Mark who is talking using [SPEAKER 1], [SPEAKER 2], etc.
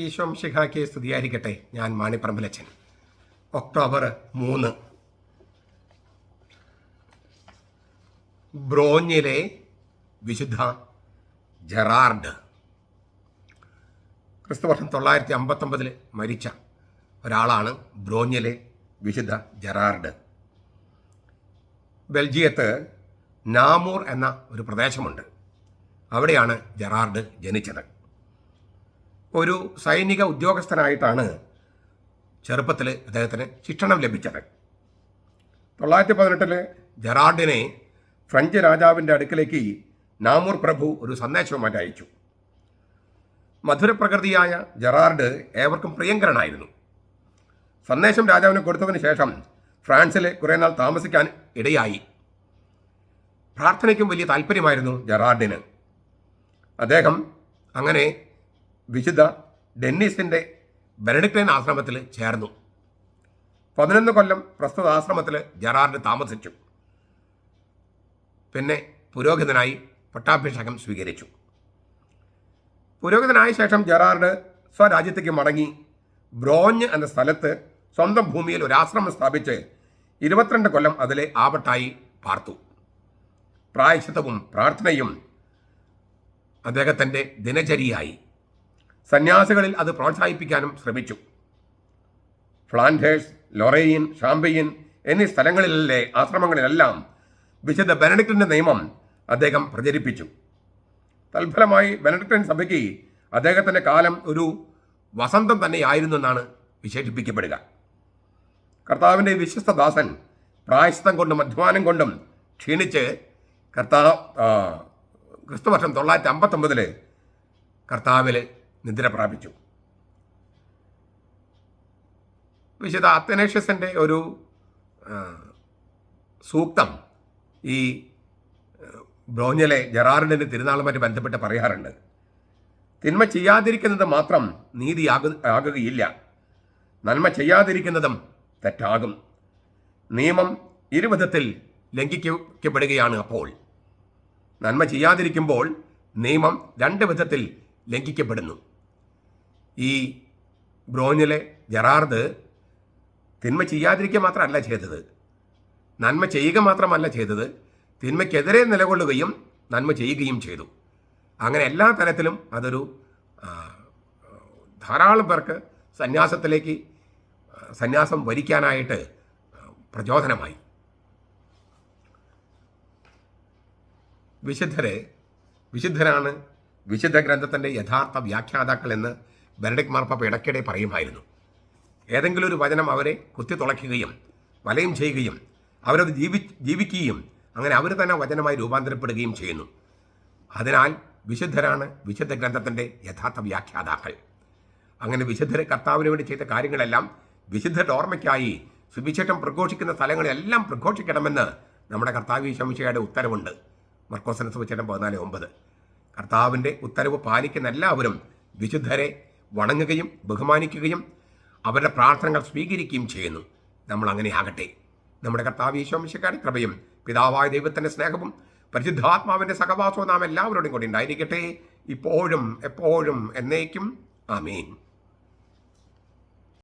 [SPEAKER 1] ഈശോ മിശിഹായ്ക്ക് സ്തുതിയായിരിക്കട്ടെ. ഞാൻ മാണിപ്പറമ്പിലച്ചൻ. ഒക്ടോബർ 3 ബ്രോഞ്ഞിലെ വിശുദ്ധ ജെറാർഡ്. ക്രിസ്തുവർഷം 959 മരിച്ച ഒരാളാണ് ബ്രോഞ്ഞിലെ വിശുദ്ധ ജെറാർഡ്. ബെൽജിയത്ത് നാമൂർ എന്ന ഒരു പ്രദേശമുണ്ട്. അവിടെയാണ് ജെറാർഡ് ജനിച്ചത്. ഒരു സൈനിക ഉദ്യോഗസ്ഥനായിട്ടാണ് ചെറുപ്പത്തിൽ അദ്ദേഹത്തിന് ശിക്ഷണം ലഭിച്ചത്. 918 ജെറാർഡിനെ ഫ്രഞ്ച് രാജാവിൻ്റെ അടുക്കലേക്ക് നാമൂർ പ്രഭു ഒരു സന്ദേശവുമായിട്ട് അയച്ചു. മധുരപ്രകൃതിയായ ജെറാർഡ് ഏവർക്കും പ്രിയങ്കരനായിരുന്നു. സന്ദേശം രാജാവിന് കൊടുത്തതിന് ശേഷം ഫ്രാൻസിൽ കുറേ നാൾ താമസിക്കാൻ ഇടയായി. പ്രാർത്ഥനയ്ക്കും വലിയ താല്പര്യമായിരുന്നു ജെറാർഡിന്. അദ്ദേഹം അങ്ങനെ വിശുദ്ധ ഡെന്നിസിൻ്റെ ബെനഡിക്റ്റൈൻ ആശ്രമത്തിൽ ചേർന്നു. 11 കൊല്ലം പ്രസ്തുത ആശ്രമത്തിൽ ജെറാർഡ് താമസിച്ചു. പിന്നെ പുരോഹിതനായി പട്ടാഭിഷേകം സ്വീകരിച്ചു. പുരോഹിതനായ ശേഷം ജെറാർഡ് സ്വരാജ്യത്തേക്ക് മടങ്ങി ബ്രോഞ്ഞ് എന്ന സ്ഥലത്ത് സ്വന്തം ഭൂമിയിൽ ഒരു ആശ്രമം സ്ഥാപിച്ച് 22 കൊല്ലം അതിലെ ആവട്ടായി പാർത്തു. പ്രായശ്ചിത്തവും പ്രാർത്ഥനയും അദ്ദേഹത്തിൻ്റെ ദിനചര്യയായി. സന്യാസികളിൽ അത് പ്രോത്സാഹിപ്പിക്കാനും ശ്രമിച്ചു. ഫ്ലാൻഡേഴ്സ്, ലൊറെയിൻ, ഷാംപെയിൻ എന്നീ സ്ഥലങ്ങളിലെ ആശ്രമങ്ങളിലെല്ലാം വിശുദ്ധ ബെനഡിക്റ്റിൻ്റെ നിയമം അദ്ദേഹം പ്രചരിപ്പിച്ചു. തൽഫലമായി ബെനഡിക്റ്റൈൻ സഭയ്ക്ക് അദ്ദേഹത്തിൻ്റെ കാലം ഒരു വസന്തം തന്നെയായിരുന്നു എന്നാണ് വിശേഷിപ്പിക്കപ്പെടുക. കർത്താവിൻ്റെ വിശ്വസ്ത ദാസൻ പ്രായശ്ചിത്തം കൊണ്ടും അധ്വാനം കൊണ്ടും ക്ഷീണിച്ച് ക്രിസ്തുവർഷം 959 കർത്താവിൽ നിദ്ര പ്രാപിച്ചു. വിശുദ്ധ അത്തനേഷ്യസിൻ്റെ ഒരു സൂക്തം ഈ ബ്രോഞ്ഞിലെ ജെറാർഡിൻ്റെ തിരുനാളുമായിട്ട് ബന്ധപ്പെട്ട് പറയാറുണ്ട്. തിന്മ ചെയ്യാതിരിക്കുന്നത് മാത്രം ആകുകയില്ല, നന്മ ചെയ്യാതിരിക്കുന്നതും തെറ്റാകും. നിയമം ഇരുവിധത്തിൽ ലംഘിക്കപ്പെടുകയാണ്. അപ്പോൾ നന്മ ചെയ്യാതിരിക്കുമ്പോൾ നിയമം 2 വിധത്തിൽ ലംഘിക്കപ്പെടുന്നു. ഈ ബ്രോഞ്ഞിലെ ജെറാർഡ് തിന്മ ചെയ്യാതിരിക്കുക മാത്രമല്ല ചെയ്തത്, നന്മ ചെയ്യുക മാത്രമല്ല ചെയ്തത്, തിന്മയ്ക്കെതിരെ നിലകൊള്ളുകയും നന്മ ചെയ്യുകയും ചെയ്തു. അങ്ങനെ എല്ലാ തരത്തിലും അതൊരു ധാരാളം പേർക്ക് സന്യാസം വരിക്കാനായിട്ട് പ്രചോദനമായി. വിശുദ്ധരാണ് വിശുദ്ധ ഗ്രന്ഥത്തിൻ്റെ യഥാർത്ഥ വ്യാഖ്യാതാക്കൾ എന്ന് ബെനഡിക്റ്റ് മാർപ്പാപ്പ ഇടയ്ക്കിടെ പറയുമായിരുന്നു. ഏതെങ്കിലും ഒരു വചനം അവരെ കുത്തിത്തുളയ്ക്കുകയും വലയം ചെയ്യുകയും അവരത് ജീവിക്കുകയും അങ്ങനെ അവർ തന്നെ വചനമായി രൂപാന്തരപ്പെടുകയും ചെയ്യുന്നു. അതിനാൽ വിശുദ്ധരാണ് വിശുദ്ധ ഗ്രന്ഥത്തിൻ്റെ യഥാർത്ഥ വ്യാഖ്യാതാക്കൾ. അങ്ങനെ വിശുദ്ധരെ കർത്താവിന് വേണ്ടി ചെയ്ത കാര്യങ്ങളെല്ലാം വിശുദ്ധരുടെ ഓർമ്മയ്ക്കായി സുവിശേഷം പ്രഘോഷിക്കുന്ന സ്ഥലങ്ങളെല്ലാം പ്രഘോഷിക്കണമെന്ന് നമ്മുടെ കർത്താവ് ശംശയുടെ ഉത്തരവുണ്ട്. മർക്കോസിന്റെ സുവിശേഷം 14:9. കർത്താവിൻ്റെ ഉത്തരവ് പാലിക്കുന്ന എല്ലാവരും വിശുദ്ധരെ വണങ്ങുകയും ബഹുമാനിക്കുകയും അവരുടെ പ്രാർത്ഥനകൾ സ്വീകരിക്കുകയും ചെയ്യുന്നു. നമ്മൾ അങ്ങനെ ആകട്ടെ. നമ്മുടെ കർത്താവ് ശംശയുടെ കൃപയും പിതാവായ ദൈവത്തിൻ്റെ സ്നേഹവും പരിശുദ്ധാത്മാവിൻ്റെ സഹവാസവും നാം എല്ലാവരോടും കൂടി ഉണ്ടായിരിക്കട്ടെ, ഇപ്പോഴും എപ്പോഴും എന്നേക്കും. ആമേൻ.